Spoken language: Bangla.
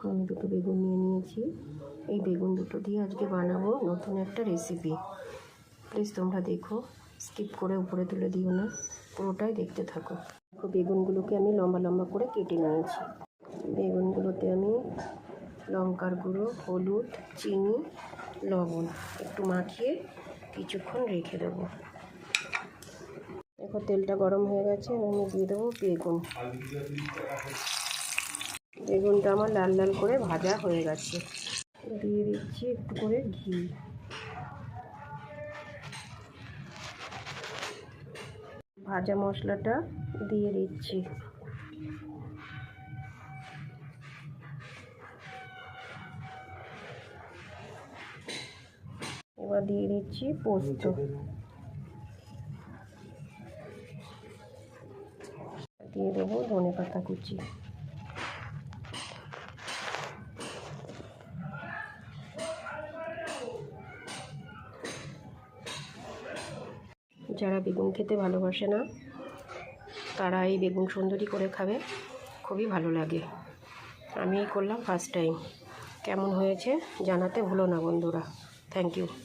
দেখো আমি দুটো বেগুন নিয়ে নিয়েছি। এই বেগুন দুটো দিয়ে আজকে বানাবো নতুন একটা রেসিপি। প্লিজ তোমরা দেখো, স্কিপ করে উপরে তুলে দিও না, পুরোটাই দেখতে থাকো। দেখো বেগুনগুলোকে আমি লম্বা লম্বা করে কেটে নিয়েছি। বেগুনগুলোতে আমি লঙ্কার গুঁড়ো, হলুদ, চিনি, লবণ একটু মাখিয়ে কিছুক্ষণ রেখে দেবো। দেখো তেলটা গরম হয়ে গেছে, আমি দিয়ে দেবো বেগুন। বেগুনটা আমার লাল লাল করে ভাজা হয়ে গেছে। দিয়ে দিচ্ছি একটু করে ঘি। ভাজা মশলাটা দিয়ে দিচ্ছি। এবার দিয়ে দিচ্ছি পোস্ত। দিয়ে দেবো ধনেপাতা কুচি। যারা বেগুন খেতে ভালোবাসে না তারা এই বেগুন সুন্দরী করে খাবে, খুবই ভালো লাগে। আমি করলাম ফার্স্ট টাইম। কেমন হয়েছে জানাতে ভুলো না বন্ধুরা। Thank you.